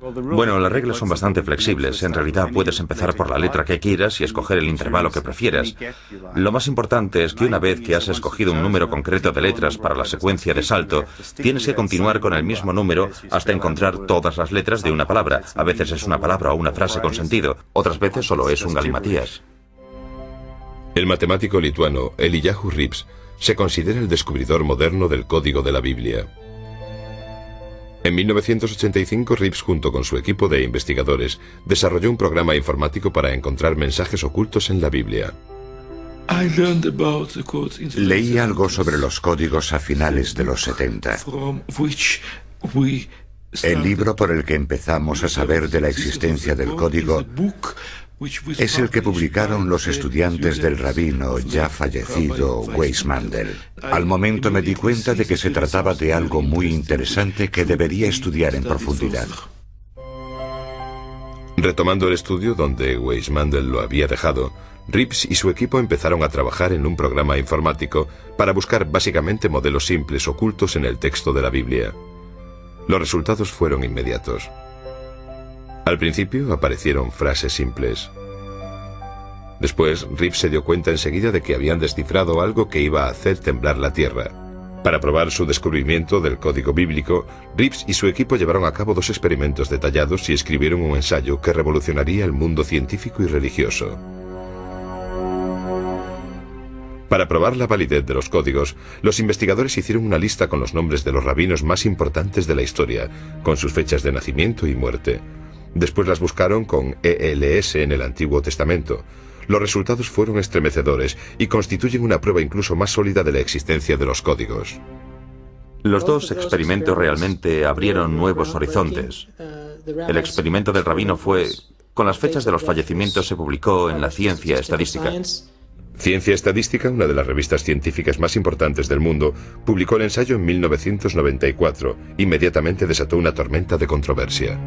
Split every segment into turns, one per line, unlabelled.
Bueno, las reglas son bastante flexibles. En realidad puedes empezar por la letra que quieras y escoger el intervalo que prefieras. Lo más importante es que una vez que has escogido un número concreto de letras para la secuencia de salto, tienes que continuar con el mismo número hasta encontrar todas las letras de una palabra. A veces es una palabra o una frase con sentido, otras veces solo es un galimatías.
El matemático lituano Eliyahu Rips se considera el descubridor moderno del código de la Biblia. En 1985, Rips, junto con su equipo de investigadores, desarrolló un programa informático para encontrar mensajes ocultos en la Biblia.
Leí algo sobre los códigos a finales de los 70. El libro por el que empezamos a saber de la existencia del código es el que publicaron los estudiantes del rabino ya fallecido Weizmann. Al momento me di cuenta de que se trataba de algo muy interesante que debería estudiar en profundidad.
Retomando el estudio donde Weizmann lo había dejado, Rips y su equipo empezaron a trabajar en un programa informático para buscar básicamente modelos simples ocultos en el texto de la Biblia. Los resultados fueron inmediatos. Al principio aparecieron frases simples. Después, Rips se dio cuenta enseguida de que habían descifrado algo que iba a hacer temblar la tierra. Para probar su descubrimiento del código bíblico, Rips y su equipo llevaron a cabo 2 experimentos detallados y escribieron un ensayo que revolucionaría el mundo científico y religioso. Para probar la validez de los códigos, los investigadores hicieron una lista con los nombres de los rabinos más importantes de la historia, con sus fechas de nacimiento y muerte. Después las buscaron con ELS en el Antiguo Testamento. Los resultados fueron estremecedores y constituyen una prueba incluso más sólida de la existencia de los códigos.
Los 2 experimentos realmente abrieron nuevos horizontes. El experimento del rabino fue... Con las fechas de los fallecimientos se publicó en la Ciencia Estadística.
Ciencia Estadística, una de las revistas científicas más importantes del mundo, publicó el ensayo en 1994. Inmediatamente desató una tormenta de controversia.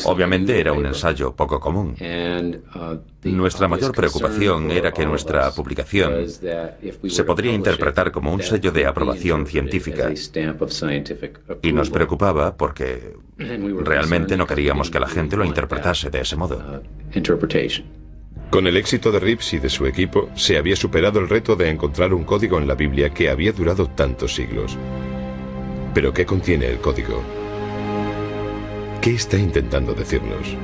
Obviamente era un ensayo poco común. Nuestra mayor preocupación era que nuestra publicación se podría interpretar como un sello de aprobación científica. Y nos preocupaba porque realmente no queríamos que la gente lo interpretase de ese modo.
Con el éxito de Rips y de su equipo, se había superado el reto de encontrar un código en la Biblia que había durado tantos siglos. ¿Pero qué contiene el código? ¿Qué está intentando decirnos?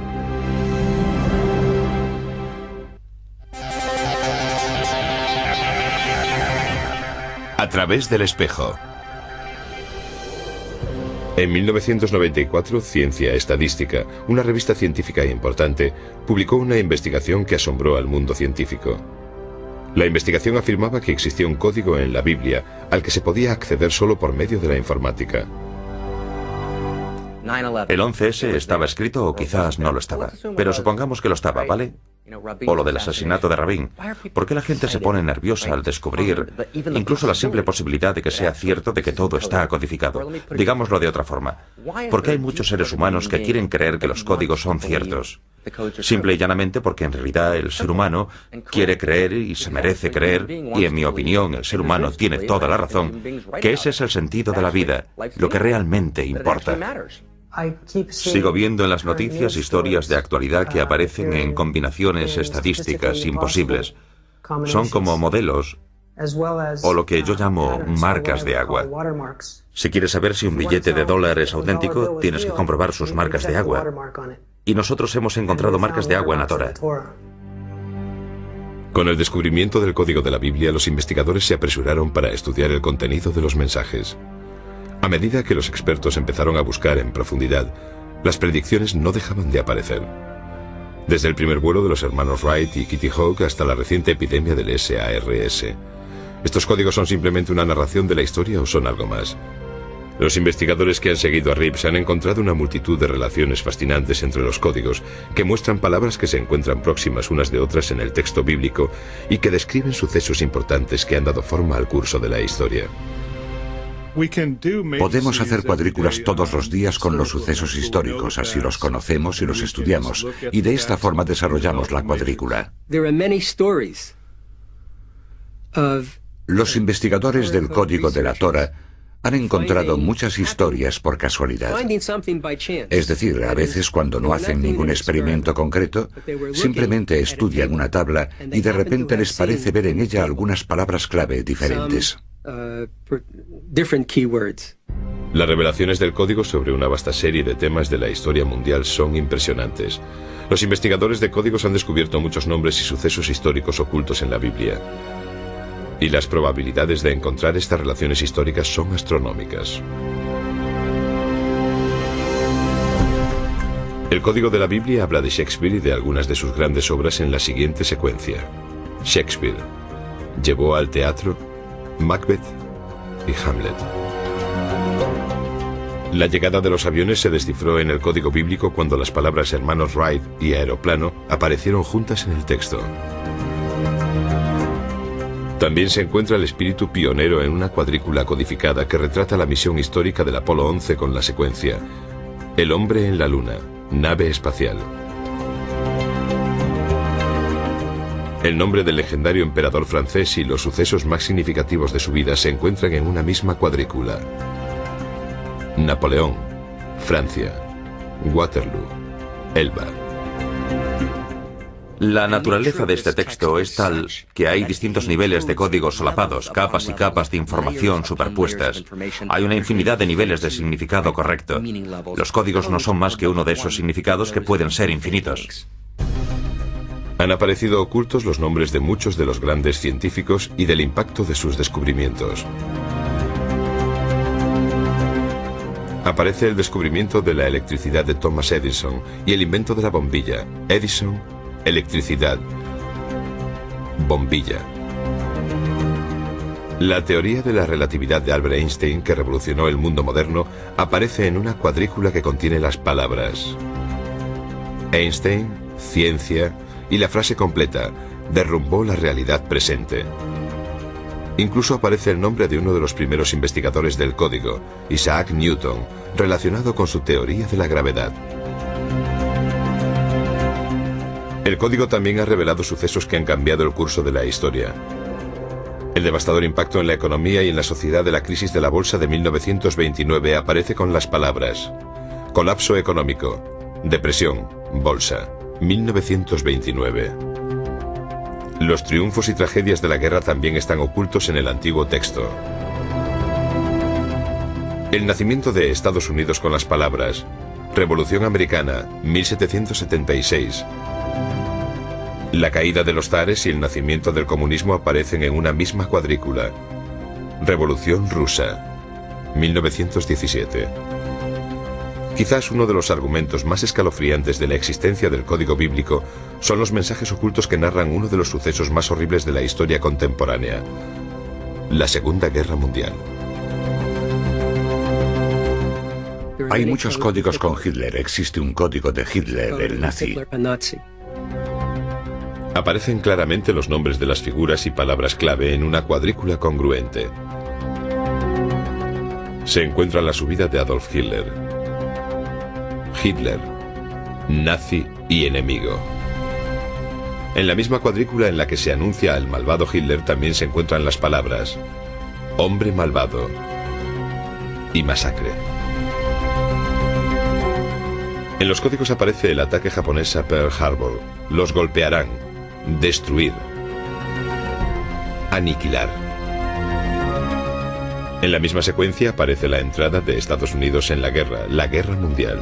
A través del espejo.
En 1994, Ciencia Estadística, una revista científica importante, publicó una investigación que asombró al mundo científico. La investigación afirmaba que existía un código en la Biblia al que se podía acceder solo por medio de la informática.
El 11S estaba escrito o quizás no lo estaba, pero supongamos que lo estaba, ¿vale? O lo del asesinato de Rabin. ¿Por qué la gente se pone nerviosa al descubrir incluso la simple posibilidad de que sea cierto de que todo está codificado? Digámoslo de otra forma. ¿Por qué hay muchos seres humanos que quieren creer que los códigos son ciertos? Simple y llanamente porque en realidad el ser humano quiere creer y se merece creer, y en mi opinión el ser humano tiene toda la razón, que ese es el sentido de la vida, lo que realmente importa. Sigo viendo en las noticias historias de actualidad que aparecen en combinaciones estadísticas imposibles. Son como modelos o lo que yo llamo marcas de agua. Si quieres saber si un billete de $1 es auténtico, tienes que comprobar sus marcas de agua. Y nosotros hemos encontrado marcas de agua en la Torá.
Con el descubrimiento del código de la Biblia, los investigadores se apresuraron para estudiar el contenido de los mensajes. A medida que los expertos empezaron a buscar en profundidad, las predicciones no dejaban de aparecer. Desde el primer vuelo de los hermanos Wright y Kitty Hawk hasta la reciente epidemia del SARS. ¿Estos códigos son simplemente una narración de la historia o son algo más? Los investigadores que han seguido a Rips han encontrado una multitud de relaciones fascinantes entre los códigos que muestran palabras que se encuentran próximas unas de otras en el texto bíblico y que describen sucesos importantes que han dado forma al curso de la historia.
Podemos hacer cuadrículas todos los días con los sucesos históricos, así los conocemos y los estudiamos, y de esta forma desarrollamos la cuadrícula. Los investigadores del código de la Torá Han encontrado muchas historias por casualidad. Es decir, a veces cuando no hacen ningún experimento concreto, simplemente estudian una tabla y de repente les parece ver en ella algunas palabras clave diferentes.
Las revelaciones del código sobre una vasta serie de temas de la historia mundial son impresionantes. Los investigadores de códigos han descubierto muchos nombres y sucesos históricos ocultos en la Biblia. Y las probabilidades de encontrar estas relaciones históricas son astronómicas. El código de la Biblia habla de Shakespeare y de algunas de sus grandes obras en la siguiente secuencia. Shakespeare llevó al teatro Macbeth y Hamlet. La llegada de los aviones se descifró en el código bíblico cuando las palabras hermanos Wright y aeroplano aparecieron juntas en el texto. También se encuentra el espíritu pionero en una cuadrícula codificada que retrata la misión histórica del Apolo 11 con la secuencia: el hombre en la luna, nave espacial. El nombre del legendario emperador francés y los sucesos más significativos de su vida se encuentran en una misma cuadrícula: Napoleón, Francia, Waterloo, Elba.
La naturaleza de este texto es tal que hay distintos niveles de códigos solapados, capas y capas de información superpuestas. Hay una infinidad de niveles de significado correcto. Los códigos no son más que uno de esos significados que pueden ser infinitos.
Han aparecido ocultos los nombres de muchos de los grandes científicos y del impacto de sus descubrimientos. Aparece el descubrimiento de la electricidad de Thomas Edison y el invento de la bombilla. Edison, electricidad, bombilla. La teoría de la relatividad de Albert Einstein, que revolucionó el mundo moderno, aparece en una cuadrícula que contiene las palabras Einstein, ciencia y la frase completa: derrumbó la realidad presente. Incluso aparece el nombre de uno de los primeros investigadores del código, Isaac Newton, relacionado con su teoría de la gravedad. El código también ha revelado sucesos que han cambiado el curso de la historia. El devastador impacto en la economía y en la sociedad de la crisis de la bolsa de 1929 aparece con las palabras: colapso económico, depresión, bolsa, 1929. Los triunfos y tragedias de la guerra también están ocultos en el antiguo texto. El nacimiento de Estados Unidos con las palabras Revolución Americana, 1776. La caída de los zares y el nacimiento del comunismo aparecen en una misma cuadrícula. Revolución Rusa, 1917. Quizás uno de los argumentos más escalofriantes de la existencia del código bíblico son los mensajes ocultos que narran uno de los sucesos más horribles de la historia contemporánea: la Segunda Guerra Mundial.
Hay muchos códigos con Hitler. Existe un código de Hitler, el nazi.
Aparecen claramente los nombres de las figuras y palabras clave en una cuadrícula congruente. Se encuentra la subida de Adolf Hitler. Hitler, nazi y enemigo. En la misma cuadrícula en la que se anuncia al malvado Hitler también se encuentran las palabras hombre malvado y masacre. En los códigos aparece el ataque japonés a Pearl Harbor. Los golpearán, destruir, aniquilar. En la misma secuencia aparece la entrada de Estados Unidos en la Guerra Mundial.